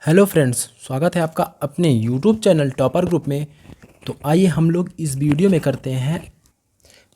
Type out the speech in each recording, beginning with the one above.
Hello friends, स्वागत है आपका अपने यूट्यूब चैनल टॉपर ग्रुप में। तो आइए हम लोग इस वीडियो में करते हैं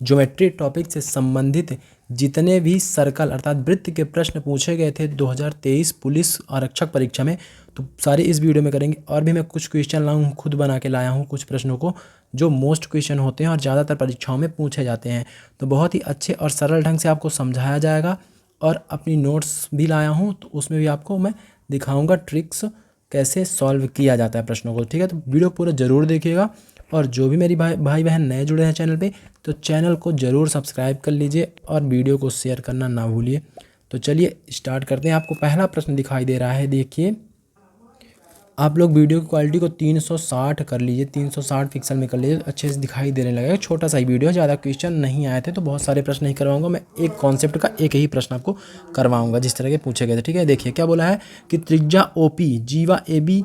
ज्योमेट्री टॉपिक से संबंधित जितने भी सर्कल अर्थात वृत्त के प्रश्न पूछे गए थे 2023 पुलिस आरक्षक परीक्षा में, तो सारे इस वीडियो में करेंगे। और भी मैं कुछ क्वेश्चन लाया हूँ, खुद बना के लाया हूँ कुछ प्रश्नों को जो मोस्ट क्वेश्चन होते हैं और ज़्यादातर परीक्षाओं में पूछे जाते हैं। तो बहुत ही अच्छे और सरल ढंग से आपको समझाया जाएगा। और अपनी नोट्स भी लाया हूँ, तो उसमें भी आपको मैं दिखाऊंगा ट्रिक्स कैसे सॉल्व किया जाता है प्रश्नों को। ठीक है, तो वीडियो पूरा ज़रूर देखिएगा। और जो भी मेरी भाई बहन नए जुड़े हैं चैनल पे, तो चैनल को ज़रूर सब्सक्राइब कर लीजिए और वीडियो को शेयर करना ना भूलिए। तो चलिए स्टार्ट करते हैं। आपको पहला प्रश्न दिखाई दे रहा है, देखिए। आप लोग वीडियो की क्वालिटी को 360 कर लीजिए, 360 पिक्सल में कर लीजिए, तो अच्छे से दिखाई देने लगेगा। छोटा सा ही वीडियो, ज़्यादा क्वेश्चन नहीं आए थे तो बहुत सारे प्रश्न नहीं करवाऊंगा मैं। एक कॉन्सेप्ट का एक ही प्रश्न आपको करवाऊंगा जिस तरह के पूछे गए थे। ठीक है, देखिए क्या बोला है कि त्रिज्या OP जीवा AB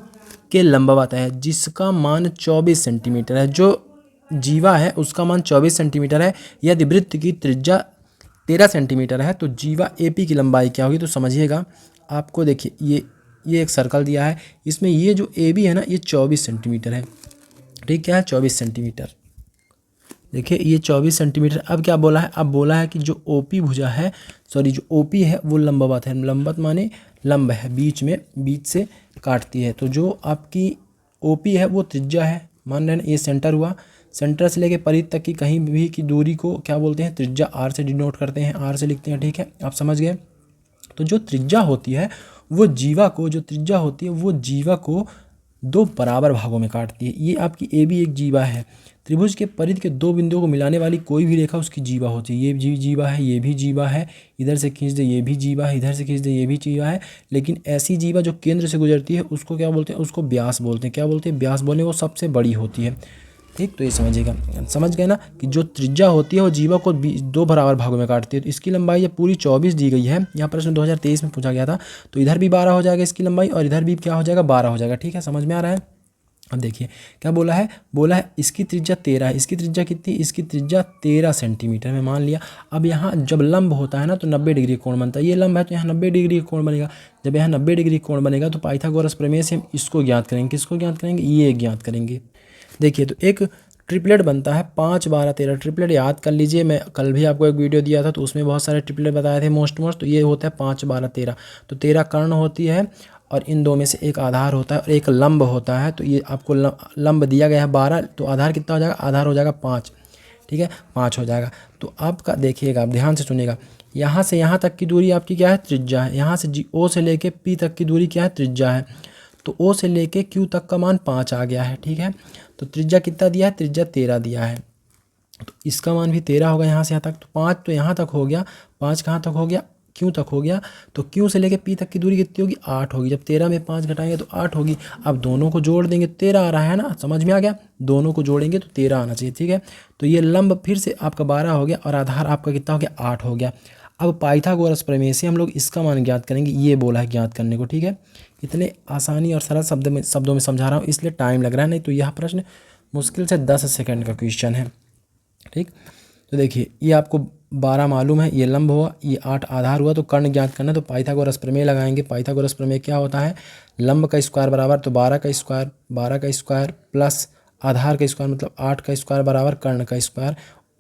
के लंबवत है जिसका मान 24 सेंटीमीटर है। जो जीवा है उसका मान 24 सेंटीमीटर है। यदि वृत्त की त्रिज्या 13 सेंटीमीटर है तो जीवा AP की लंबाई क्या होगी। तो समझिएगा, आपको देखिए ये एक सर्कल दिया है, इसमें ये जो AB है ना, ये 24 सेंटीमीटर है। ठीक, क्या है 24 सेंटीमीटर। देखिए ये 24 सेंटीमीटर। अब क्या बोला है, अब बोला है कि जो OP भुजा है, सॉरी जो OP है वो लंबवत है। लंबवत माने लंब है, बीच से काटती है। तो जो आपकी OP है वो त्रिज्या है, मान रहे हैं ये सेंटर हुआ। सेंटर से लेके परिध तक की कहीं भी की दूरी को क्या बोलते हैं, त्रिज्या R से डिनोट करते हैं, R से लिखते हैं। ठीक है, आप समझ गए। तो जो त्रिज्या होती है वो जीवा को, जो त्रिज्या होती है वो जीवा को दो बराबर भागों में काटती है। ये आपकी AB एक जीवा है। त्रिभुज के परिध के दो बिंदुओं को मिलाने वाली कोई भी रेखा उसकी जीवा होती है। ये जीवा है, ये भी जीवा है, इधर से खींच दे ये भी जीवा है, इधर से खींच दे ये भी जीवा है। लेकिन ऐसी जीवा जो केंद्र से गुजरती है उसको क्या बोलते हैं, उसको व्यास बोलते हैं। क्या बोलते हैं, व्यास बोलने, वो सबसे बड़ी होती है। ठीक, तो ये समझिएगा, समझ गए ना कि जो त्रिज्या होती है वो जीवा को दो बराबर भागों में काटती है। तो इसकी लंबाई ये पूरी 24 दी गई है। यहाँ प्रश्न 2023 में पूछा गया था। तो इधर भी 12 हो जाएगा इसकी लंबाई, और इधर भी क्या हो जाएगा, 12 हो जाएगा। ठीक है, समझ में आ रहा है। अब देखिए क्या बोला है, बोला है इसकी त्रिज्या 13 है। इसकी त्रिज्या कितनी, इसकी त्रिज्या 13 सेंटीमीटर में मान लिया। अब यहाँ जब लंब होता है ना तो 90 डिग्री कोण बनता है। ये लंब है तो यहाँ 90 डिग्री कोण बनेगा। जब यहाँ 90 डिग्री कोण बनेगा तो पाइथागोरस प्रमेय से हम इसको ज्ञात करेंगे। किसको ज्ञात करेंगे, ये ज्ञात करेंगे। देखिए तो एक ट्रिपलेट बनता है 5 12 13। ट्रिपलेट याद कर लीजिए, मैं कल भी आपको एक वीडियो दिया था तो उसमें बहुत सारे ट्रिपलेट बताए थे मोस्ट। तो ये होता है 5 12 13। तो 13 कर्ण होती है और इन दो में से एक आधार होता है और एक लंब होता है। तो ये आपको लंब दिया गया है 12, तो आधार कितना हो जाएगा, आधार हो जाएगा 5। ठीक है, 5 हो जाएगा। तो आपका देखिएगा, आप ध्यान से सुनिएगा, यहाँ से यहाँ तक की दूरी आपकी क्या है, त्रिज्या है। यहाँ से O से लेके P तक की दूरी क्या है, त्रिज्या है। तो O से लेके Q तक का मान 5 आ गया है। ठीक है, तो त्रिज्या कितना दिया है, त्रिज्या 13 दिया है। तो इसका मान भी 13 होगा यहाँ से यहाँ तक। तो 5 तो यहाँ तक हो गया, 5 कहाँ तक हो गया, Q तक हो गया। तो Q से लेके P तक की दूरी कितनी होगी, 8 होगी। जब 13 में 5 घटाएंगे तो 8 होगी। अब दोनों को जोड़ देंगे, 13 आ रहा है ना, समझ में आ गया। दोनों को जोड़ेंगे तो 13 आना चाहिए। ठीक है, तो ये लंब फिर से आपका 12 हो गया और आधार आपका कितना हो गया, 8 हो गया। अब पाइथागोरस प्रमेय से हम लोग इसका मान ज्ञात करेंगे। ये बोला है ज्ञात करने को। ठीक है, इतने आसानी और सरल शब्दों में समझा रहा हूँ इसलिए टाइम लग रहा है, नहीं तो यह प्रश्न मुश्किल से 10 सेकंड का क्वेश्चन है। ठीक, तो देखिए ये आपको 12 मालूम है, ये लंब हुआ, ये 8 आधार हुआ। तो कर्ण ज्ञात करना, तो पाइथागोरस प्रमेय लगाएंगे। पाइथागोरस प्रमेय क्या होता है, लंब का स्क्वायर बराबर, तो 12 का स्क्वायर, 12 का स्क्वायर प्लस आधार का स्क्वायर मतलब 8 का स्क्वायर बराबर कर्ण का स्क्वायर।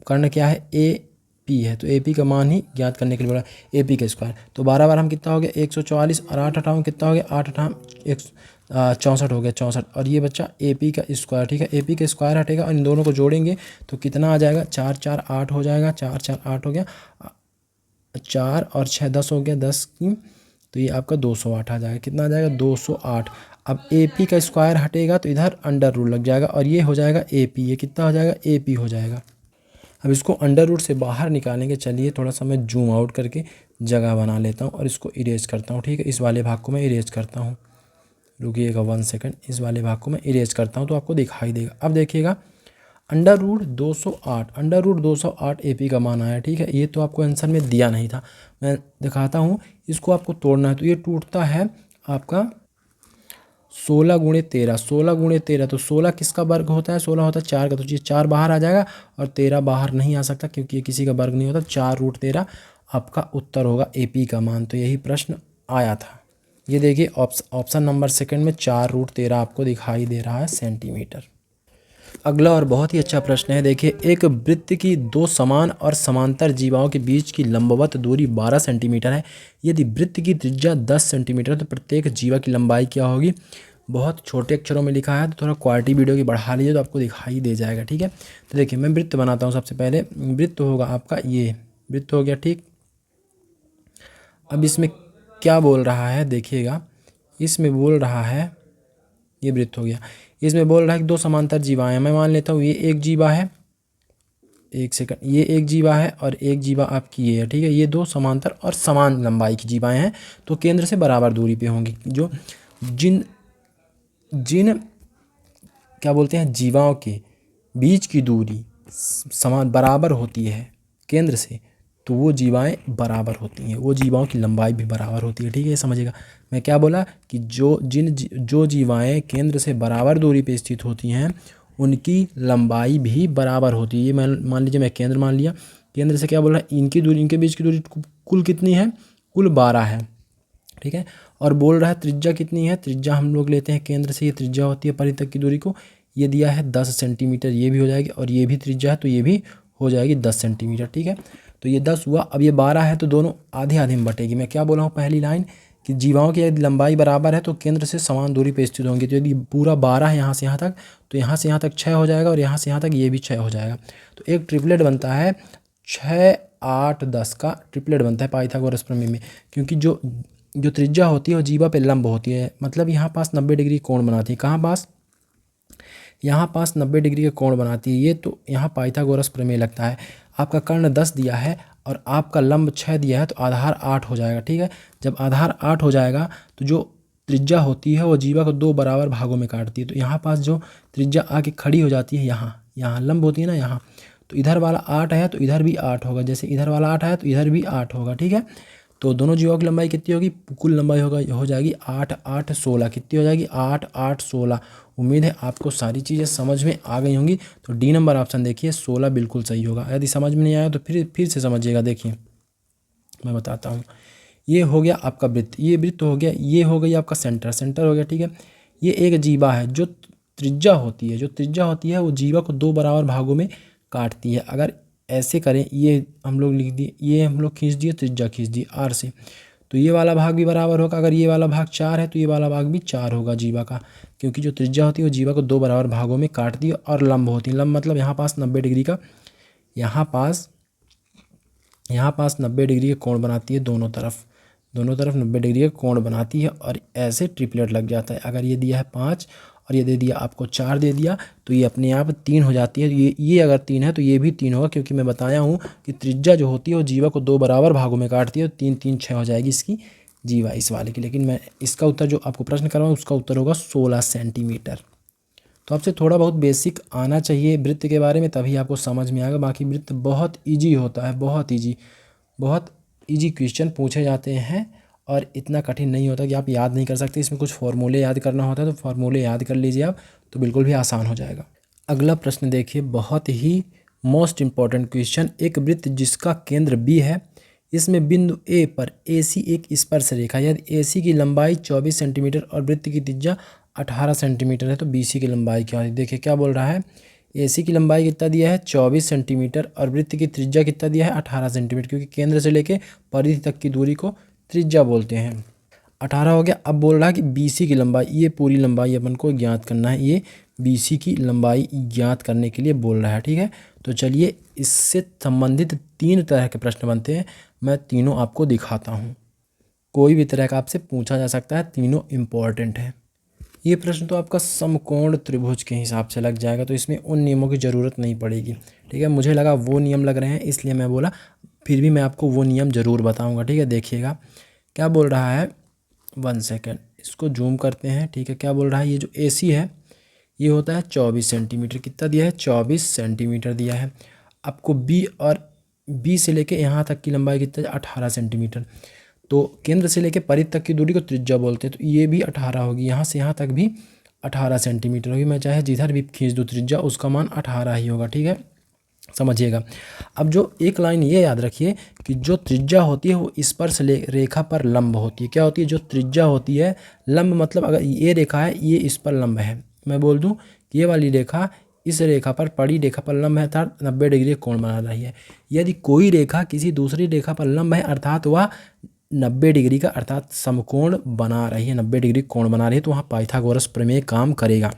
कर्ण क्या है, AP है, तो AP का मान ही ज्ञात करने के लिए बोला, AP का स्क्वायर। तो 12 बार हम कितना हो गया, 144, और 8 8 कितना हो गया, 8 8 64 हो गया, 64। और ये बच्चा AP का स्क्वायर। ठीक है, AP का स्क्वायर हटेगा और इन दोनों को जोड़ेंगे तो कितना आ जाएगा, 4 4 8 हो जाएगा, 4 4 8 हो गया, 4 और 6 10 हो गया, 10 की, तो ये आपका 208 आ जाएगा। कितना आ जाएगा, 208। अब AP का स्क्वायर हटेगा तो इधर अंडर रूट लग जाएगा और ये हो जाएगा AP। ये कितना हो जाएगा, AP हो जाएगा। अब इसको अंडर रूट से बाहर निकालेंगे। चलिए थोड़ा सा मैं जूम आउट करके जगह बना लेता हूँ और इसको इरेज करता हूँ। ठीक है, इस वाले भाग को मैं इरेज करता हूँ, रुकिएगा 1 सेकंड। इस वाले भाग को मैं इरेज करता हूँ तो आपको दिखाई देगा। अब देखिएगा, under root 208, under root 208 AP का मान आया। ठीक है, ये तो आपको आंसर में दिया नहीं था, मैं दिखाता हूँ। इसको आपको तोड़ना है तो ये टूटता है आपका 16 गुणे 13, 16 गुणे 13। तो 16 किसका वर्ग होता है, 16 होता है 4 का। तो ये 4 बाहर आ जाएगा और 13 बाहर नहीं आ सकता क्योंकि ये किसी का वर्ग नहीं होता। 4 रूट 13 आपका उत्तर होगा AP का मान। तो यही प्रश्न आया था, ये देखिए ऑप्शन नंबर सेकंड में 4√13 आपको दिखाई दे रहा है सेंटीमीटर। अगला और बहुत ही अच्छा प्रश्न है, देखिए एक वृत्त की दो समान और समांतर जीवाओं के बीच की लंबवत दूरी 12 सेंटीमीटर है। यदि वृत्त की त्रिज्या 10 सेंटीमीटर तो प्रत्येक जीवा की लंबाई क्या होगी। बहुत छोटे अक्षरों में लिखा है तो थोड़ा क्वालिटी वीडियो की बढ़ा लीजिए तो आपको दिखाई दे जाएगा। ठीक है, तो देखिए मैं वृत्त बनाता हूँ। सबसे पहले वृत्त होगा आपका, ये वृत्त हो गया। ठीक, अब इसमें क्या बोल रहा है देखिएगा, इसमें बोल रहा है, ये वृत्त हो गया। इसमें बोल रहा है कि दो समांतर जीवा हैं। मैं मान लेता हूँ ये एक जीवा है, एक सेकंड, ये एक जीवा है और एक जीवा आपकी ये है। ठीक है, ये दो समांतर और समान लंबाई की जीवाएं हैं तो केंद्र से बराबर दूरी पे होंगी। जो जिन जिन क्या बोलते हैं जीवाओं के बीच की दूरी समान बराबर होती है केंद्र से, तो वो जीवाएं बराबर होती हैं, वो जीवाओं की लंबाई भी बराबर होती है। ठीक है, ये समझिएगा। मैं क्या बोला कि जो जीवाएं केंद्र से बराबर दूरी पे स्थित होती हैं उनकी लंबाई भी बराबर होती है। ये मान लीजिए मैं केंद्र मान लिया, केंद्र से क्या बोल रहा है, इनकी दूरी, इनके बीच की दूरी कुल कितनी है, कुल 12 है। ठीक है, और बोल रहा है त्रिज्या कितनी है, त्रिज्या हम लोग लेते हैं केंद्र से, ये त्रिज्या होती है परिधि तक की दूरी को, ये दिया है 10 सेंटीमीटर, ये भी हो जाएगी, और ये भी त्रिज्या है तो ये भी हो जाएगी 10 सेंटीमीटर। ठीक है, तो ये 10 हुआ। अब ये 12 है तो दोनों आधे आधे में बटेगी। मैं क्या बोला हूँ पहली लाइन कि जीवाओं की यदि लंबाई बराबर है तो केंद्र से समान दूरी पे स्थित होंगे। तो यदि पूरा 12 है यहाँ से यहाँ तक, तो यहाँ से यहाँ तक 6 हो जाएगा और यहाँ से यहाँ तक ये भी 6 हो जाएगा। तो एक ट्रिपलेट बनता है 6, 8, 10 का ट्रिपलेट बनता है पाइथागोरस प्रमेय में, क्योंकि जो त्रिज्या होती है वो जीवा पे लंब होती है, मतलब यहाँ पास 90 डिग्री कोण बनाती है। कहाँ पास, यहाँ पास 90 डिग्री का कोण बनाती है ये, तो यहाँ पाइथागोरस प्रमेय लगता है। आपका कर्ण 10 दिया है और आपका लंब 6 दिया है तो आधार 8 हो जाएगा। ठीक है, जब आधार 8 हो जाएगा तो जो त्रिज्या होती है वो जीवा को 2 बराबर भागों में काटती है। तो यहाँ पास जो त्रिज्या आके खड़ी हो जाती है, यहाँ लंब होती है ना यहाँ, तो इधर वाला 8 है तो इधर भी 8 होगा, जैसे इधर वाला 8 है तो इधर भी 8 होगा। ठीक है, तो दोनों जीवाओं की लंबाई कितनी होगी, कुल लंबाई हो जाएगी 8, 8, 16। कितनी हो जाएगी, 8, 8, 16। उम्मीद है आपको सारी चीज़ें समझ में आ गई होंगी। तो डी नंबर ऑप्शन देखिए 16 बिल्कुल सही होगा। यदि समझ में नहीं आया तो फिर से समझिएगा। देखिए मैं बताता हूँ, ये हो गया आपका वृत्त, ये वृत्त हो गया, ये हो गई आपका सेंटर हो गया। ठीक है, ये एक जीवा है, जो त्रिज्या होती है वो जीवा को 2 बराबर भागों में काटती है। अगर ऐसे करें, ये हम लोग लिख दिए, ये हम लोग खींच दिए, त्रिज्या खींच दी आर से, तो ये वाला भाग भी बराबर होगा। अगर ये वाला भाग 4 है तो ये वाला भाग भी 4 होगा जीवा का, क्योंकि जो त्रिज्या होती है वो जीवा को 2 बराबर भागों में काटती है। और लंब होती है, लंब मतलब यहाँ पास 90 डिग्री का, यहाँ पास 90 डिग्री का कोण बनाती है, दोनों तरफ 90 डिग्री का कोण बनाती है और ऐसे ट्रिपलेट लग जाता है। अगर ये दिया है 5 और ये दे दिया आपको 4 दे दिया तो ये अपने आप 3 हो जाती है। ये अगर 3 है तो ये भी 3 होगा, क्योंकि मैं बताया हूँ कि त्रिज्या जो होती है वो जीवा को 2 बराबर भागों में काटती है। 3, 3, 6 हो जाएगी इसकी जीवा इस वाले की। लेकिन मैं इसका उत्तर जो आपको प्रश्न कर रहा हूँ उसका उत्तर होगा 16 सेंटीमीटर। तो आपसे थोड़ा बहुत बेसिक आना चाहिए वृत्त के बारे में, तभी आपको समझ में आएगा। बाकी वृत्त बहुत ईजी होता है, बहुत ईजी क्वेश्चन पूछे जाते हैं और इतना कठिन नहीं होता कि आप याद नहीं कर सकते। इसमें कुछ फार्मूले याद करना होता है तो फार्मूले याद कर लीजिए आप, तो बिल्कुल भी आसान हो जाएगा। अगला प्रश्न देखिए, बहुत ही मोस्ट इम्पॉर्टेंट क्वेश्चन। एक वृत्त जिसका केंद्र बी है, इसमें बिंदु ए पर AC एक स्पर्श रेखा, यदि AC की लंबाई 24 सेंटीमीटर और वृत्त की त्रिज्या 18 सेंटीमीटर है तो BC की लंबाई क्या है। देखिए क्या बोल रहा है, AC की लंबाई कितना दिया है 24 सेंटीमीटर और वृत्त की त्रिज्या कितना दिया है 18 सेंटीमीटर, क्योंकि केंद्र से लेके परिधि तक की दूरी को त्रिज्या बोलते हैं। 18 हो गया। अब बोल रहा है कि BC की लंबाई, ये पूरी लंबाई अपन को ज्ञात करना है, ये BC की लंबाई ज्ञात करने के लिए बोल रहा है। ठीक है, तो चलिए इससे संबंधित 3 तरह के प्रश्न बनते हैं, मैं तीनों आपको दिखाता हूँ। कोई भी तरह का आपसे पूछा जा सकता है, तीनों इम्पॉर्टेंट है। ये प्रश्न तो आपका समकोण त्रिभुज के हिसाब से लग जाएगा, तो इसमें उन नियमों की ज़रूरत नहीं पड़ेगी। ठीक है, मुझे लगा वो नियम लग रहे हैं इसलिए मैं बोला, फिर भी मैं आपको वो नियम ज़रूर बताऊंगा। ठीक है, देखिएगा क्या बोल रहा है, 1 सेकेंड, इसको जूम करते हैं। ठीक है, क्या बोल रहा है, ये जो AC है ये होता है 24 सेंटीमीटर, कितना दिया है 24 सेंटीमीटर दिया है। आपको B से लेके यहाँ तक की लंबाई कितना है 18 सेंटीमीटर, तो केंद्र से लेके परिधि तक की दूरी को त्रिज्या बोलते हैं, तो ये भी 18 होगी, यहाँ से यहाँ तक भी 18 सेंटीमीटर होगी। मैं चाहे जिधर भी खींच दूँ त्रिज्या उसका मान 18 ही होगा। ठीक है, समझिएगा। अब जो एक लाइन ये याद रखिए कि जो त्रिज्या होती है वो स्पर्श रेखा पर लंब होती है। क्या होती है? जो त्रिज्या होती है लंब, मतलब अगर ये रेखा है ये इस पर लंब है, मैं बोल दूं कि ये वाली रेखा इस रेखा पर, पड़ी रेखा पर लंब है, अर्थात 90 डिग्री कोण बना रही है। यदि कोई रेखा किसी दूसरी रेखा पर लंब है अर्थात वह 90 डिग्री का अर्थात समकोण बना रही है, 90 डिग्री कोण बना रही है, तो वहाँ पाइथागोरस प्रमेय काम करेगा।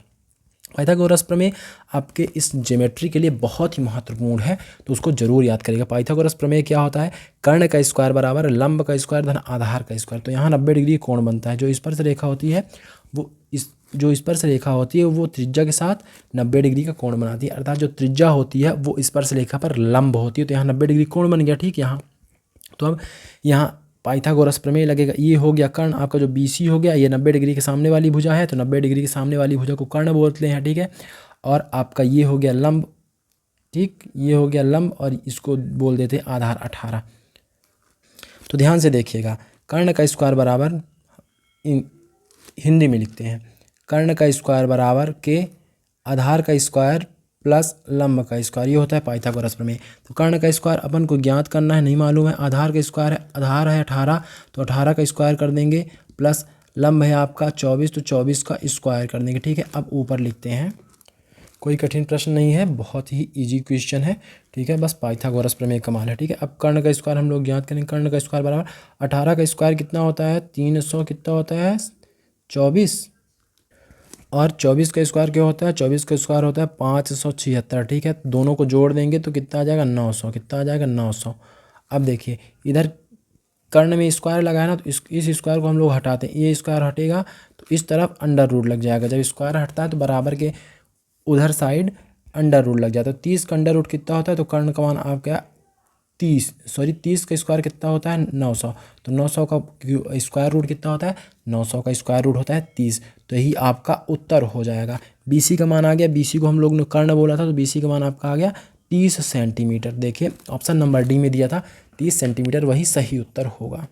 पाइथागोरस प्रमेय आपके इस ज्योमेट्री के लिए बहुत ही महत्वपूर्ण है, तो उसको जरूर याद करिएगा। पाइथागोरस प्रमेय क्या होता है? कर्ण का स्क्वायर बराबर लंब का स्क्वायर धन आधार का स्क्वायर। तो यहाँ 90 डिग्री कोण बनता है। जो स्पर्श रेखा होती है जो स्पर्श रेखा होती है वो त्रिज्या के साथ 90 डिग्री का कोण बनाती है, अर्थात जो त्रिज्या होती है वो स्पर्श रेखा पर लंब होती है। तो यहाँ 90 डिग्री कोण बन गया, ठीक। यहाँ तो अब यहाँ पाइथागोरस प्रमेय लगेगा। ये हो गया कर्ण, आपका जो BC हो गया, ये 90 डिग्री के सामने वाली भुजा है, तो 90 डिग्री के सामने वाली भुजा को कर्ण बोलते हैं, ठीक है। और आपका ये हो गया लंब, ठीक, ये हो गया लंब, और इसको बोल देते हैं आधार 18। तो ध्यान से देखिएगा, कर्ण का स्क्वायर बराबर, हिंदी में लिखते हैं, कर्ण का स्क्वायर बराबर के आधार का स्क्वायर प्लस लंब का स्क्वायर, ये होता है पाइथागोरस प्रमेय। तो कर्ण का स्क्वायर अपन को ज्ञात करना है, नहीं मालूम है। आधार का स्क्वायर है, आधार है 18, तो 18 का स्क्वायर कर देंगे, प्लस लंब है आपका 24, तो 24 का स्क्वायर कर देंगे, ठीक है। अब ऊपर लिखते हैं, कोई कठिन प्रश्न नहीं है, बहुत ही इजी क्वेश्चन है, ठीक है, बस पाइथागोरस प्रमेय कमाल है, ठीक है। अब कर्ण का स्क्वायर हम लोग ज्ञात करेंगे। कर्ण का स्क्वायर बराबर 18 का स्क्वायर कितना होता है? 300, कितना होता है? 24, और 24 का स्क्वायर क्या होता है? 24 का स्क्वायर होता है 576, ठीक है। दोनों को जोड़ देंगे तो कितना आ जाएगा? 900, कितना आ जाएगा? 900। अब देखिए इधर कर्ण में स्क्वायर लगाया ना, तो इस स्क्वायर को हम लोग हटाते हैं, ये स्क्वायर हटेगा तो इस तरफ अंडर रूट लग जाएगा। जब स्क्वायर हटता है तो बराबर के उधर साइड अंडर रूट लग जाता है। 30 का अंडर रूट कितना होता है? तो कर्ण का मान आपका 30 का स्क्वायर कितना होता है? 900। तो 900 का स्क्वायर रूट कितना होता है? 900 का स्क्वायर रूट होता है 30। तो यही आपका उत्तर हो जाएगा। BC का मान आ गया, BC को हम लोग ने कर्ण बोला था, तो BC का मान आपका आ गया 30 सेंटीमीटर। देखिए ऑप्शन नंबर D में दिया था 30 सेंटीमीटर, वही सही उत्तर होगा।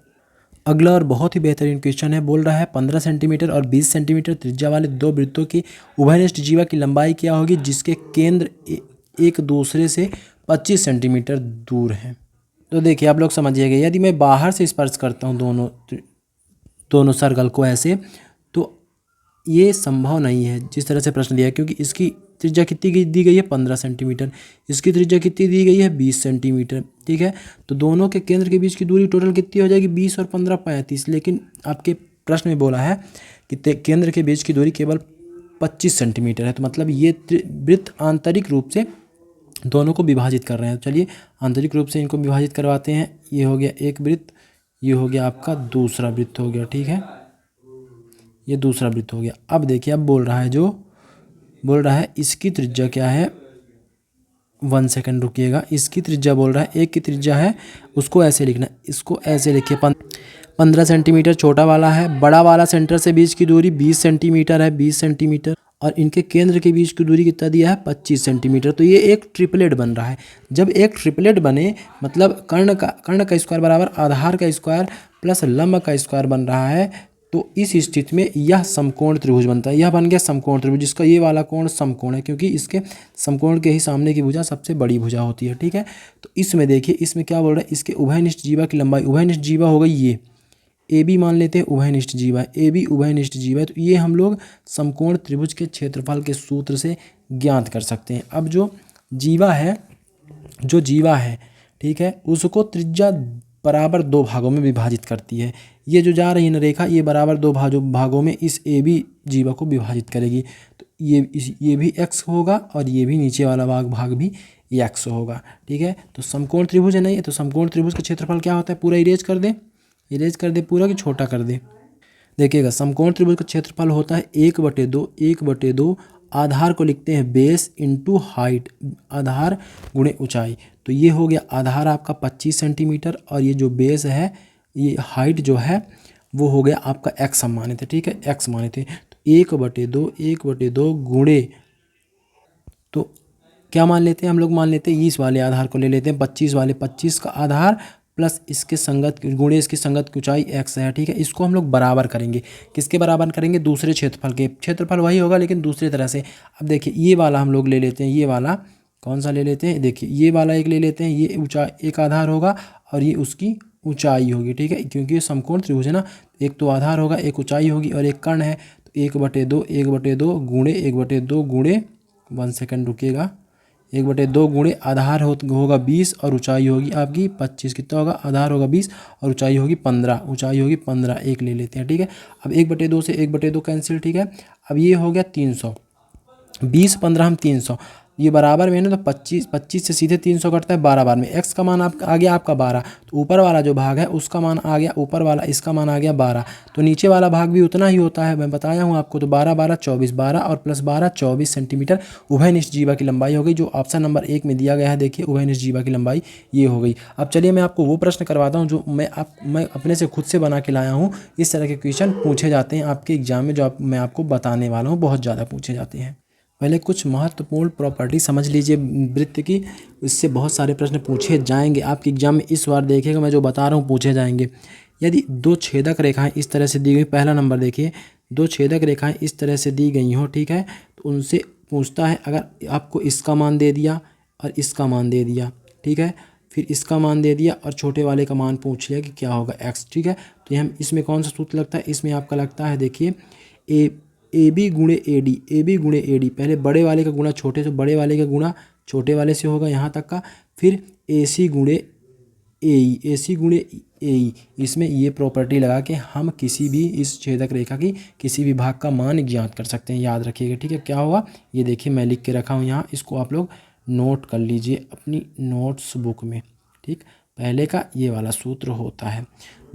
अगला और बहुत ही बेहतरीन क्वेश्चन है, बोल रहा है 15 सेंटीमीटर और 20 सेंटीमीटर त्रिज्या वाले दो वृत्तों की उभयनिष्ठ जीवा की लंबाई क्या होगी जिसके केंद्र एक दूसरे से 25 सेंटीमीटर दूर हैं। तो देखिए आप लोग समझिएगा, यदि मैं बाहर से स्पर्श करता हूँ दोनों सर्कल को ऐसे, तो ये संभव नहीं है जिस तरह से प्रश्न दिया है, क्योंकि इसकी त्रिज्या कितनी दी गई है? 15 सेंटीमीटर, इसकी त्रिज्या कितनी दी गई है? 20 सेंटीमीटर, ठीक है। तो दोनों के केंद्र के बीच की दूरी टोटल कितनी हो जाएगी? 20 और 15 35। लेकिन आपके प्रश्न में बोला है कि केंद्र के बीच की दूरी केवल 25 सेंटीमीटर है, तो मतलब ये वृत्त आंतरिक रूप से दोनों को विभाजित कर रहे हैं। चलिए आंतरिक रूप से इनको विभाजित करवाते हैं। ये हो गया एक वृत्त, ये हो गया आपका दूसरा वृत्त हो गया, ठीक है, ये दूसरा वृत्त हो गया। अब देखिए अब बोल रहा है इसकी त्रिज्या क्या है? 1 सेकंड रुकिएगा। इसकी त्रिज्या बोल रहा है, एक की त्रिज्या है, उसको ऐसे लिखना, इसको ऐसे लिखिए, 15 सेंटीमीटर छोटा वाला है, बड़ा वाला सेंटर से बीच की दूरी 20 सेंटीमीटर है, 20 सेंटीमीटर, और इनके केंद्र के बीच की दूरी कितना दिया है? 25 सेंटीमीटर। तो ये एक ट्रिपलेट बन रहा है। जब एक ट्रिपलेट बने मतलब कर्ण का स्क्वायर बराबर आधार का स्क्वायर प्लस लंब का स्क्वायर बन रहा है, तो इस स्थिति में यह समकोण त्रिभुज बनता है। यह बन गया समकोण त्रिभुज, जिसका ये वाला कोण समकोण है, क्योंकि इसके समकोण के ही सामने की भुजा सबसे बड़ी भुजा होती है, ठीक है। तो इसमें देखिए, इसमें क्या बोल रहा है? इसके उभयनिष्ठ जीवा की लंबाई, उभयनिष्ठ जीवा हो गई ये AB, मान लेते हैं उभयनिष्ठ जीवा, AB उभयनिष्ठ जीवा है, तो ये हम लोग समकोण त्रिभुज के क्षेत्रफल के सूत्र से ज्ञात कर सकते हैं। अब जो जीवा है, ठीक है, उसको त्रिज्या बराबर दो भागों में विभाजित करती है। ये जो जा रही है ना रेखा, ये बराबर दो भागों में इस AB जीवा को विभाजित करेगी। तो ये भी x होगा और ये भी नीचे वाला भाग भी x होगा, ठीक है। तो समकोण त्रिभुज है, नहीं तो समकोण त्रिभुज का क्षेत्रफल क्या होता है? पूरा इरेज कर दे पूरा, कि छोटा कर दे? देखिएगा, समकोण त्रिभुज का क्षेत्रफल होता है 1/2 आधार को लिखते हैं बेस इंटू हाइट, आधार गुणे ऊंचाई। तो ये हो गया आधार आपका 25 सेंटीमीटर, और ये जो बेस है, ये हाइट जो है वो हो गया आपका x हम माने थे, ठीक है, x माने थे। तो 1/2 गुणे, तो क्या मान लेते हैं हम लोग? मान लेते हैं इस वाले आधार को ले लेते हैं, 25 का आधार प्लस इसके संगत गुणे इसकी संगत की ऊंचाई x है, ठीक है। इसको हम लोग बराबर करेंगे, किसके बराबर करेंगे? दूसरे क्षेत्रफल के। क्षेत्रफल वही होगा लेकिन दूसरी तरह से। अब देखिए ये वाला हम लोग ले लेते हैं, ये वाला कौन सा ले लेते हैं, देखिए ये वाला एक ले लेते हैं, ये ऊंचाई एक आधार होगा और ये उसकी ऊंचाई होगी, ठीक है, क्योंकि ये समकोण त्रिभुज है ना। एक तो आधार होगा, एक ऊंचाई होगी और एक कर्ण है, तो 1/2 गुणे 1/2 गुणे 1 सेकंड रुकिएगा, 1/2 गुणे आधार होगा 20 और ऊंचाई होगी आपकी 25। कितना होगा, आधार होगा 20 और ऊंचाई होगी 15, ऊंचाई होगी 15, एक ले लेते हैं, ठीक है। अब 1/2 से 1/2 कैंसिल, ठीक है। अब ये हो गया 300, 20 15 हम 300, ये बराबर में ना, तो 25 से सीधे 300 कटता है 12 बार में। x का मान आप आ गया आपका 12, तो ऊपर वाला जो भाग है उसका मान आ गया, ऊपर वाला इसका मान आ गया 12, तो नीचे वाला भाग भी उतना ही होता है, मैं बताया हूँ आपको। तो 12 12 24, 12 और प्लस 12 24 सेंटीमीटर उभयनिष्ठ जीवा की लंबाई हो गई, जो ऑप्शन नंबर 1 में दिया गया है। देखिए उभयनिष्ठ जीवा की लंबाई ये हो गई। अब चलिए मैं आपको वो प्रश्न करवाता हूँ जो मैं अपने से खुद से बना के लाया हूँ। इस तरह के क्वेश्चन पूछे जाते हैं आपके एग्जाम में, जो मैं आपको बताने वाला हूँ, बहुत ज़्यादा पूछे जाते हैं। पहले कुछ महत्वपूर्ण प्रॉपर्टी समझ लीजिए वृत्त की, इससे बहुत सारे प्रश्न पूछे जाएंगे आपके एग्जाम में। इस बार देखिएगा मैं जो बता रहा हूँ पूछे जाएंगे। यदि दो छेदक रेखाएं इस तरह से दी गई, पहला नंबर देखिए, दो छेदक रेखाएं इस तरह से दी गई हो, ठीक है, तो उनसे पूछता है, अगर आपको इसका मान दे दिया और इसका मान दे दिया, ठीक है, फिर इसका मान दे दिया और छोटे वाले का मान पूछ लिया कि क्या होगा x, ठीक है, तो हम इसमें कौन सा सूत्र लगता है, इसमें आपका लगता है, देखिए ए बी गुणे ए डी, ए बी गुणे ए डी, पहले बड़े वाले का गुणा छोटे से, बड़े वाले का गुणा छोटे वाले से होगा यहाँ तक का, फिर ए सी गुणे ए ई, ए सी गुणे ए ई, इसमें ये प्रॉपर्टी लगा के हम किसी भी इस छेदक रेखा की किसी भी भाग का मान ज्ञात कर सकते हैं, याद रखिएगा, ठीक है। क्या होगा ये देखिए मैं लिख के रखा हूँ यहाँ, इसको आप लोग नोट कर लीजिए अपनी नोट्स बुक में, ठीक। पहले का ये वाला सूत्र होता है।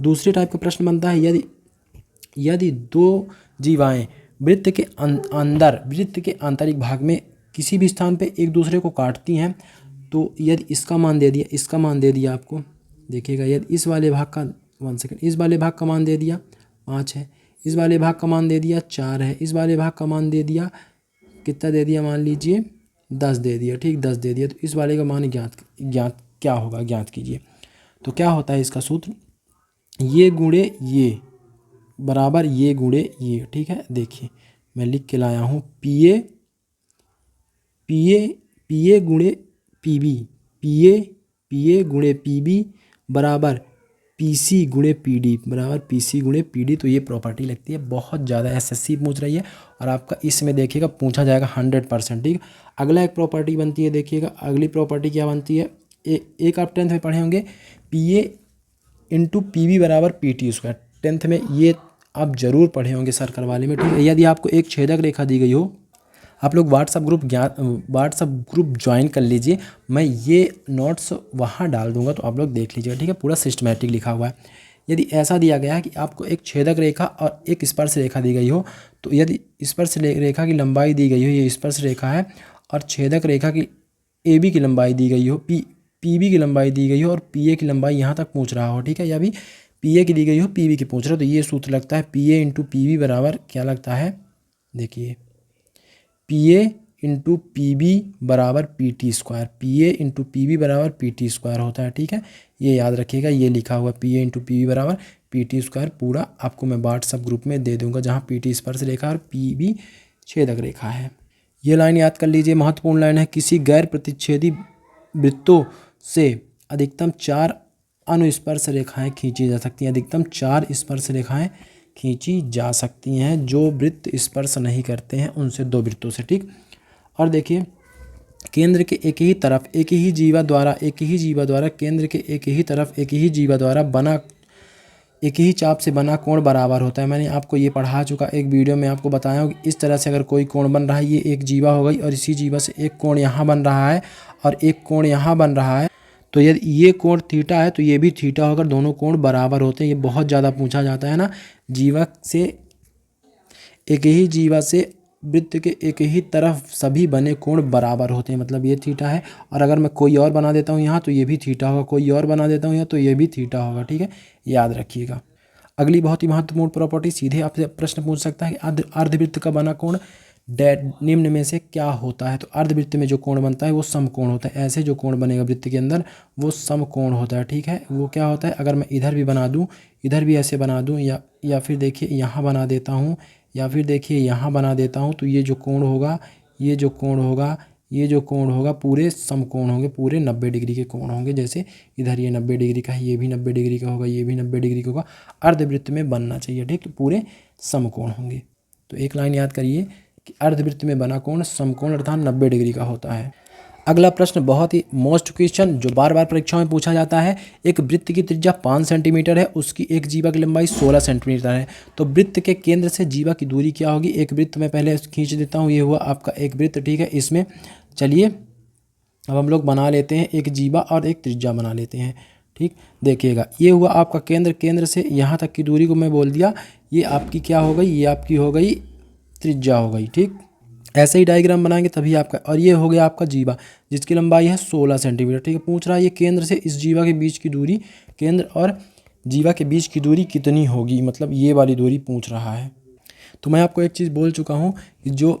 दूसरे टाइप का प्रश्न बनता है, यदि दो जीवाएं वृत्त के अंदर, वृत्त के आंतरिक भाग में किसी भी स्थान पे एक दूसरे को काटती हैं, तो यदि इसका मान दे दिया, इसका मान दे दिया आपको, देखिएगा, यदि इस वाले भाग का 1 सेकंड, इस वाले भाग का मान दे दिया 5 है, इस वाले भाग का मान दे दिया 4 है, इस वाले भाग का मान दे दिया कितना दे दिया, मान लीजिए 10 दे दिया, ठीक, 10 दे दिया, तो इस वाले का मान ज्ञात क्या होगा, ज्ञात कीजिए। तो क्या होता है इसका सूत्र, ये गुणे ये बराबर ये गुणे ये, ठीक है। देखिए मैं लिख के लाया हूँ, पी ए गुणे पी बी, पी ए गुणे पी बी बराबर पी सी गुणे पी डी, बराबर पी सी गुणे पी डी। तो ये प्रॉपर्टी लगती है, बहुत ज़्यादा एसएससी पूछ रही है और आपका इसमें देखिएगा पूछा जाएगा 100%, ठीक। अगला एक प्रॉपर्टी बनती है, देखिएगा अगली प्रॉपर्टी क्या बनती है, एक आप 10th में पढ़े होंगे, P A into P B बराबर पी टी स्क्वायर, 10th में ये आप जरूर पढ़े होंगे सर्कल वाले में, ठीक है। यदि आपको एक छेदक रेखा दी गई हो, आप लोग व्हाट्सअप ग्रुप ज्वाइन कर लीजिए, मैं ये नोट्स वहाँ डाल दूंगा, तो आप लोग देख लीजिएगा, ठीक है, पूरा सिस्टमेटिक लिखा हुआ है। यदि ऐसा दिया गया है कि आपको एक छेदक रेखा और एक स्पर्श रेखा दी गई हो, तो यदि स्पर्श रेखा की लंबाई दी गई हो, ये स्पर्श रेखा है, और छेदक रेखा की ए बी की लंबाई दी गई हो, पी बी की लंबाई दी गई हो और पी ए की लंबाई यहाँ तक पूछ रहा हो, ठीक है, या भी पी ए की दी गई हो, पी बी की पूछ रहा हो, तो ये सूत्र लगता है P A into P B बराबर क्या लगता है, देखिए P A into P B बराबर P T square, P A into P B बराबर पी टी स्क्वायर होता है, ठीक है। ये याद रखिएगा, ये लिखा हुआ P A into P B बराबर पी टी स्क्वायर, पूरा आपको मैं व्हाट्सअप ग्रुप में दे दूंगा, जहाँ पी टी स्पर्श रेखा और पी बी छेदक रेखा है। ये लाइन याद कर लीजिए, महत्वपूर्ण लाइन है, किसी गैर प्रतिच्छेदी वृत्तों से अधिकतम 4 अनुस्पर्श रेखाएं खींची जा सकती हैं, अधिकतम 4 स्पर्श रेखाएं खींची जा सकती हैं, जो वृत्त स्पर्श नहीं करते हैं उनसे 2 वृत्तों से, ठीक। और देखिए केंद्र के एक ही तरफ एक ही जीवा द्वारा केंद्र के एक ही तरफ एक ही जीवा द्वारा बना एक ही चाप से बना कोण बराबर होता है। मैंने आपको ये पढ़ा चुका एक वीडियो में, आपको बताया हूँ कि इस तरह से अगर कोई कोण बन रहा है, ये एक जीवा हो गई और इसी जीवा से एक कोण यहाँ बन रहा है और एक कोण यहाँ बन रहा है, तो यदि ये कोण थीटा है तो ये भी थीटा होकर दोनों कोण बराबर होते हैं। ये बहुत ज़्यादा पूछा जाता है ना, जीवा से एक ही जीवा से वृत्त के एक ही तरफ सभी बने कोण बराबर होते हैं, मतलब ये थीटा है, और अगर मैं कोई और बना देता हूँ यहाँ तो ये भी थीटा होगा, कोई और बना देता हूँ यहाँ तो ये भी थीटा होगा, ठीक है, याद रखिएगा। अगली बहुत ही महत्वपूर्ण प्रॉपर्टी, सीधे आपसे प्रश्न पूछ सकता है कि अर्धवृत्त का बना कोण निम्न में से क्या होता है, तो अर्धवृत्त में जो कोण बनता है वो समकोण होता है, ऐसे जो कोण बनेगा वृत्त के अंदर वो समकोण होता है, ठीक है। वो क्या होता है, अगर मैं इधर भी बना दूँ, इधर भी ऐसे बना दूँ, या फिर देखिए यहाँ बना देता हूँ, या फिर देखिए यहाँ बना देता हूँ, तो ये जो कोण होगा, ये जो कोण होगा, ये जो कोण होगा पूरे समकोण होंगे, पूरे 90 डिग्री के कोण होंगे। जैसे इधर ये 90 डिग्री का है, ये भी 90 डिग्री का होगा, ये भी 90 डिग्री का होगा। अर्धवृत्त में बनना चाहिए, ठीक, तो पूरे समकोण होंगे। तो एक लाइन याद करिए कि अर्धवृत्त में बना कोण समकोण अर्थात 90 डिग्री का होता है। अगला प्रश्न बहुत ही मोस्ट क्वेश्चन जो बार बार परीक्षाओं में पूछा जाता है। एक वृत्त की त्रिज्या 5 सेंटीमीटर है, उसकी एक जीवा की लंबाई 16 सेंटीमीटर है, तो वृत्त के केंद्र से जीवा की दूरी क्या होगी। एक वृत्त मैं पहले खींच देता हूँ, ये हुआ आपका एक वृत्त, ठीक है। इसमें चलिए अब हम लोग बना लेते हैं एक जीवा और एक त्रिज्या बना लेते हैं, ठीक। देखिएगा ये हुआ आपका केंद्र, केंद्र से यहाँ तक की दूरी को मैं बोल दिया, ये आपकी क्या हो गई, ये आपकी हो गई त्रिज्या हो गई, ठीक। ऐसे ही डायग्राम बनाएंगे तभी आपका, और ये हो गया आपका जीवा जिसकी लंबाई है 16 सेंटीमीटर, ठीक है। पूछ रहा है ये केंद्र से इस जीवा के बीच की दूरी, केंद्र और जीवा के बीच की दूरी कितनी होगी, मतलब ये वाली दूरी पूछ रहा है। तो मैं आपको एक चीज़ बोल चुका हूँ कि जो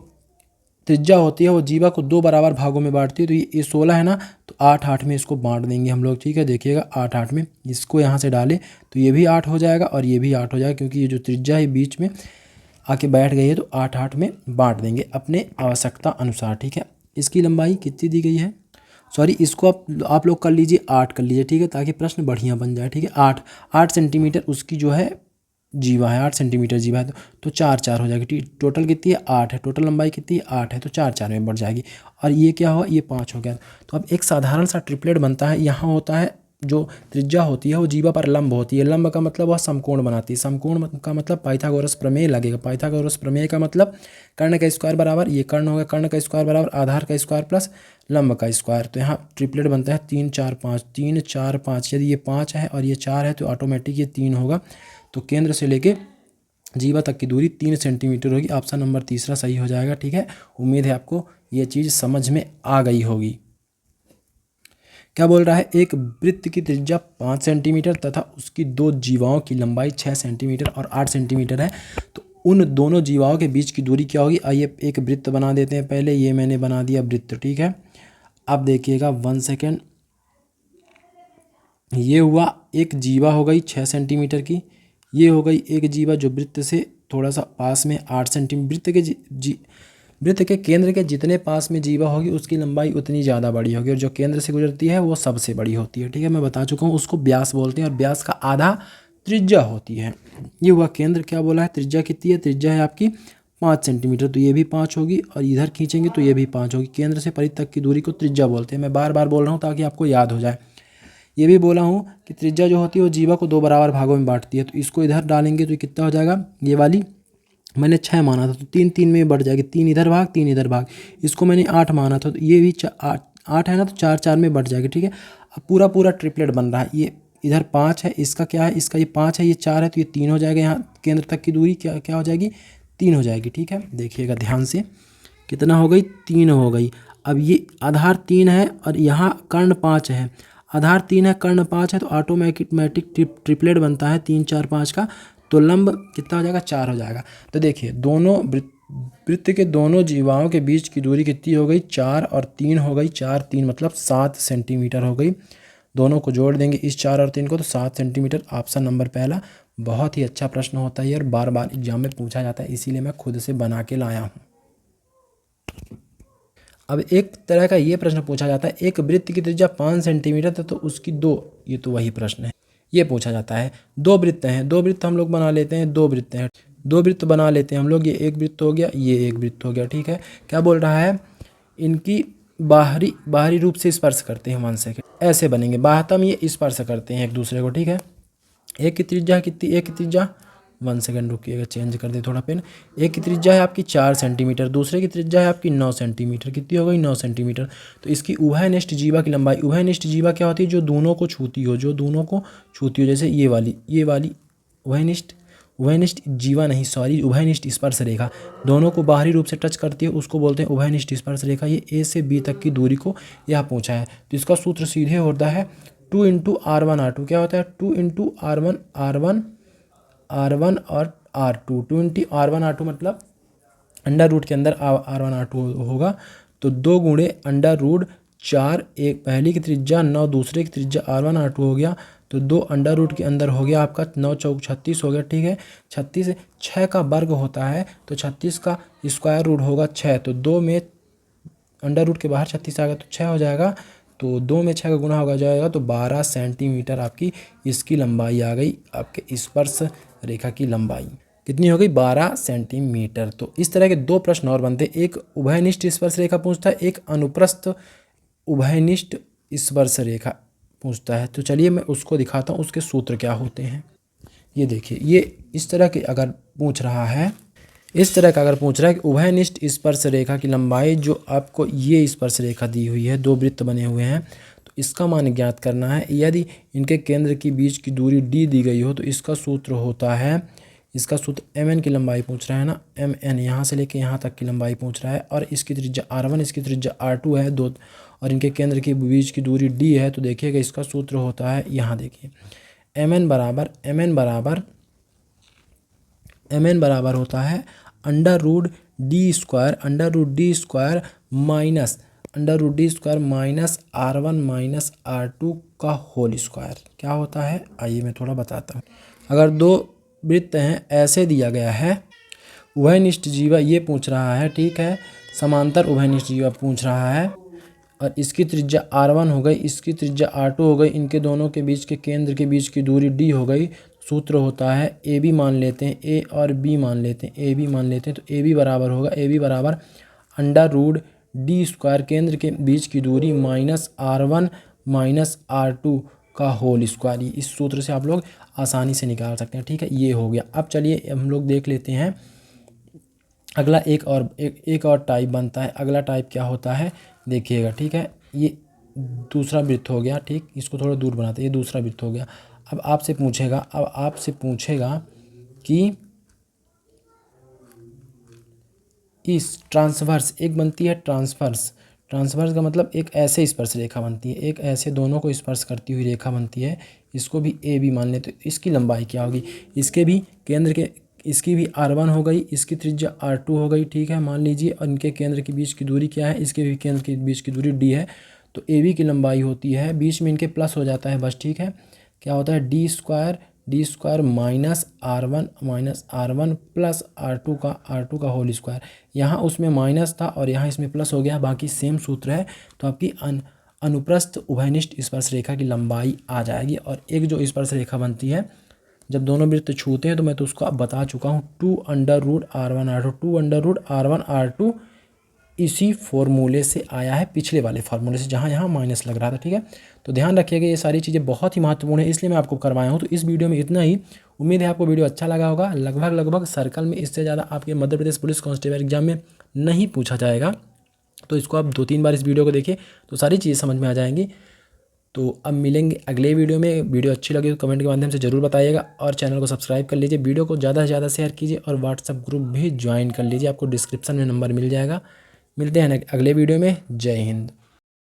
त्रिज्या होती है वो जीवा को 2 बराबर भागों में बांटती है। तो ये 16 है ना, तो 8-8 में इसको बांट देंगे हम लोग, ठीक है। देखिएगा 8-8 में इसको यहाँ से डालें तो ये भी 8 हो जाएगा और ये भी 8 हो जाएगा, क्योंकि ये जो त्रिज्या है बीच में आके बैठ गई है, तो 8-8 में बांट देंगे अपने आवश्यकता अनुसार, ठीक है। इसकी लंबाई कितनी दी गई है, सॉरी इसको आप लोग कर लीजिए 8 कर लीजिए, ठीक है, ताकि प्रश्न बढ़िया बन जाए, ठीक है। 8 सेंटीमीटर उसकी जो है जीवा है, 8 सेंटीमीटर जीवा है, तो 4-4 हो जाएगी, ठीक। टोटल कितनी है 8 है, टोटल लंबाई कितनी है 8 है, तो 4-4 में बढ़ जाएगी। और ये क्या हुआ, ये 5 हो गया। तो अब एक साधारण सा ट्रिपलेट बनता है। यहाँ होता है जो त्रिज्या होती है वो जीवा पर लंब होती है, लंब का मतलब वह समकोण बनाती है, समकोण का मतलब पाइथागोरस प्रमेय लगेगा। पाइथागोरस प्रमेय का मतलब कर्ण का स्क्वायर बराबर, ये कर्ण होगा, कर्ण का स्क्वायर बराबर आधार का स्क्वायर प्लस लंब का स्क्वायर। तो यहाँ ट्रिपलेट बनता है 3 4 5, 3 4 5। यदि ये 5 है और ये 4 है तो ऑटोमेटिक ये 3 होगा। तो केंद्र से लेके जीवा तक की दूरी 3 सेंटीमीटर होगी। ऑप्शन नंबर तीसरा सही हो जाएगा, ठीक है। उम्मीद है आपको ये चीज़ समझ में आ गई होगी। क्या बोल रहा है, एक वृत्त की त्रिज्या 5 सेंटीमीटर तथा उसकी 2 जीवाओं की लंबाई 6 सेंटीमीटर और 8 सेंटीमीटर है, तो उन दोनों जीवाओं के बीच की दूरी क्या होगी। आइए एक वृत्त बना देते हैं पहले, ये मैंने बना दिया वृत्त, ठीक है। अब देखिएगा 1 सेकेंड, ये हुआ एक जीवा हो गई 6 सेंटीमीटर की, ये हो गई एक जीवा जो वृत्त से थोड़ा सा पास में 8 सेंटीमीटर। वृत्त के केंद्र के जितने पास में जीवा होगी उसकी लंबाई उतनी ज़्यादा बड़ी होगी, और जो केंद्र से गुजरती है वो सबसे बड़ी होती है, ठीक है। मैं बता चुका हूँ, उसको व्यास बोलते हैं और व्यास का आधा त्रिज्या होती है। ये हुआ केंद्र, क्या बोला है त्रिज्या कितनी है, त्रिज्या है आपकी 5 सेंटीमीटर, तो ये भी 5 होगी, और इधर खींचेंगे तो ये भी 5 होगी। केंद्र से परिधि तक की दूरी को त्रिज्या बोलते हैं। मैं बार बार बोल रहा हूँ ताकि आपको याद हो जाए। ये भी बोला हूँ कि त्रिज्या जो होती है वो जीवा को 2 बराबर भागों में बांटती है। तो इसको इधर डालेंगे तो कितना हो जाएगा, ये वाली मैंने 6 माना था तो 3-3 में बढ़ जाएगी, 3 इधर भाग 3 इधर भाग। इसको मैंने 8 माना था तो ये भी 8 है ना, तो 4-4 में बढ़ जाएगी, ठीक है। अब पूरा पूरा ट्रिपलेट बन रहा है। ये इधर 5 है, इसका क्या है, इसका ये 5 है, ये 4 है, तो ये 3 हो जाएगा। यहाँ केंद्र तक की दूरी क्या क्या हो जाएगी, 3 हो जाएगी, ठीक है। देखिएगा ध्यान से, कितना हो गई, 3 हो गई। अब ये आधार 3 है और यहाँ कर्ण 5 है, आधार 3 है कर्ण 5 है, तो ऑटोमेटिक ट्रिपलेट बनता है 3 4 5 का। तो लंब कितना हो जाएगा, 4 हो जाएगा। तो देखिए दोनों वृत्त के दोनों जीवाओं के बीच की दूरी कितनी हो गई, 4 और 3 हो गई। 4 3 मतलब 7 सेंटीमीटर हो गई। दोनों को जोड़ देंगे इस 4 और 3 को, तो 7 सेंटीमीटर। ऑप्शन नंबर पहला बहुत ही अच्छा प्रश्न होता है और बार बार एग्जाम में पूछा जाता है, इसीलिए मैं खुद से बना के लाया हूँ। अब एक तरह का ये प्रश्न पूछा जाता है, एक वृत्त की त्रिज्या 5 सेंटीमीटर था तो उसकी 2, ये तो वही प्रश्न है, ये पूछा जाता है। 2 वृत्त हैं, 2 वृत्त हम लोग बना लेते हैं, 2 वृत्त हैं, 2 वृत्त बना लेते हैं हम लोग। ये एक वृत्त हो गया, ये एक वृत्त हो गया, ठीक है। क्या बोल रहा है, इनकी बाहरी रूप से स्पर्श करते हैं 1 सेकेंड, ऐसे बनेंगे। बाह्यतम ये स्पर्श करते हैं एक दूसरे को, ठीक है। एक की त्रिज्या कितनी, एक की त्रिज्या 1 सेकेंड रुकिएगा, चेंज कर दे थोड़ा पेन। एक की त्रिज्या है आपकी 4 सेंटीमीटर, दूसरे की त्रिज्या है आपकी 9 सेंटीमीटर। कितनी हो गई, 9 सेंटीमीटर। तो इसकी उभयनिष्ठ जीवा की लंबाई, उभयनिष्ठ जीवा क्या होती है, जो दोनों को छूती हो, जो दोनों को छूती हो। जैसे ये वाली उभयनिष्ठ जीवा नहीं, सॉरी, उभयनिष्ठ स्पर्श रेखा दोनों को बाहरी रूप से टच करती है, उसको बोलते हैं उभयनिष्ठ स्पर्श रेखा। ये ए से बी तक की दूरी को यह पूछा है। तो इसका सूत्र सीधे होता है 2 × R1 क्या होता है, 2 × R1 और R2, 2 × R1 मतलब अंडर रूट के अंदर R1 होगा, तो 2 गुणे अंडर रूट 4, एक पहली की त्रिज्या 9, दूसरे की त्रिज्या R1 हो गया, तो 2 अंडर रूट के अंदर हो गया आपका 9 चौक 36 हो गया, ठीक है। 36 6 का वर्ग होता है, तो 36 का स्क्वायर रूट होगा 6, तो 2 में अंडर रूट के बाहर 36 आ गया तो 6 हो जाएगा, तो 2 में 6 का गुना होगा जाएगा तो 12 सेंटीमीटर आपकी इसकी लंबाई आ गई। आपके स्पर्श रेखा की लंबाई कितनी हो गई? 12 सेंटीमीटर। तो इस तरह के 2 प्रश्न और बनते, एक उभयनिष्ठ स्पर्श रेखा पूछता है, एक अनुप्रस्थ उभयनिष्ठ स्पर्श रेखा पूछता है। तो चलिए मैं उसको दिखाता हूँ, उसके सूत्र क्या होते हैं। ये देखिए, ये इस तरह के अगर पूछ रहा है, इस तरह का अगर पूछ रहा है कि उभयनिष्ठ स्पर्श रेखा की लंबाई, जो आपको ये स्पर्श रेखा दी हुई है, 2 वृत्त बने हुए हैं, तो इसका मान ज्ञात करना है। यदि इनके केंद्र के बीच की दूरी d दी गई हो तो इसका सूत्र होता है, इसका सूत्र mn की लंबाई पूछ रहा है ना, mn यहाँ से लेके यहाँ तक की लंबाई पूछ रहा है, और इसकी त्रिज्या r1, इसकी त्रिज्या r2 है 2, और इनके केंद्र के बीच की दूरी d है। तो देखिएगा इसका सूत्र होता है, यहाँ देखिए mn बराबर होता है under root D square minus r1 minus r2 का होल स्क्वायर। क्या होता है, आइए मैं थोड़ा बताता हूँ। अगर 2 वृत्त हैं, ऐसे दिया गया है, उभयनिष्ठ जीवा ये पूछ रहा है, ठीक है, समांतर उभयनिष्ठ जीवा पूछ रहा है, और इसकी त्रिज्या r1 हो गई, इसकी त्रिज्या r2 हो गई, इनके दोनों के बीच के केंद्र के बीच की दूरी d हो गई। सूत्र होता है ए बी मान लेते हैं, ए और बी मान लेते हैं, ए बी मान लेते हैं, तो ए बी बराबर होगा, ए बी बराबर अंडर रूट डी स्क्वायर केंद्र के बीच की दूरी माइनस r1 माइनस r2 का होल स्क्वायर। इस सूत्र से आप लोग आसानी से निकाल सकते हैं, ठीक है। ये हो गया। अब चलिए हम लोग देख लेते हैं अगला एक और टाइप बनता है। अगला टाइप क्या होता है देखिएगा, ठीक है। ये दूसरा वृत्त हो गया, ठीक, इसको थोड़ा दूर बनाते हैं, ये दूसरा वृत्त हो गया। अब आपसे पूछेगा कि इस ट्रांसवर्स एक बनती है, ट्रांसवर्स का मतलब एक ऐसे स्पर्श रेखा बनती है, एक ऐसे दोनों को स्पर्श करती हुई रेखा बनती है, इसको भी ए बी मान लेते। तो इसकी लंबाई क्या होगी, इसके भी केंद्र के, इसकी भी r1 हो गई, इसकी त्रिज्या r2 हो गई, ठीक है, मान लीजिए, और इनके केंद्र के बीच की दूरी क्या है, इसके भी केंद्र के बीच की दूरी d है। तो ए बी की लंबाई होती है, बीच में इनके प्लस हो जाता है बस, ठीक है। क्या होता है, D square minus r1 plus r2 का होल स्क्वायर। यहाँ उसमें माइनस था और यहाँ इसमें प्लस हो गया, बाकी सेम सूत्र है। तो आपकी अनुप्रस्थ उभयनिष्ठ स्पर्श रेखा की लंबाई आ जाएगी। और एक जो स्पर्श रेखा बनती है जब दोनों वृत्त छूते हैं, तो मैं तो उसको अब बता चुका हूँ, 2 अंडर रूट r1 r2 इसी फॉर्मूले से आया है, पिछले वाले फार्मूले से, जहाँ यहाँ माइनस लग रहा था, ठीक है। तो ध्यान रखिएगा, ये सारी चीज़ें बहुत ही महत्वपूर्ण है, इसलिए मैं आपको करवाया हूँ। तो इस वीडियो में इतना ही। उम्मीद है आपको वीडियो अच्छा लगा होगा। लगभग सर्कल में इससे ज़्यादा आपके Madhya Pradesh police constable exam में नहीं पूछा जाएगा। तो इसको आप 2-3 बार इस वीडियो को देखिए तो सारी चीज़ें समझ में आ जाएंगी। तो अब मिलेंगे अगले वीडियो में। वीडियो अच्छी लगी तो कमेंट के माध्यम से ज़रूर बताइएगा, और चैनल को सब्सक्राइब कर लीजिए, वीडियो को ज़्यादा से ज़्यादा शेयर कीजिए, और व्हाट्सएप ग्रुप भी ज्वाइन कर लीजिए, आपको डिस्क्रिप्शन में नंबर मिल जाएगा। मिलते हैं अगले वीडियो में। जय हिंद।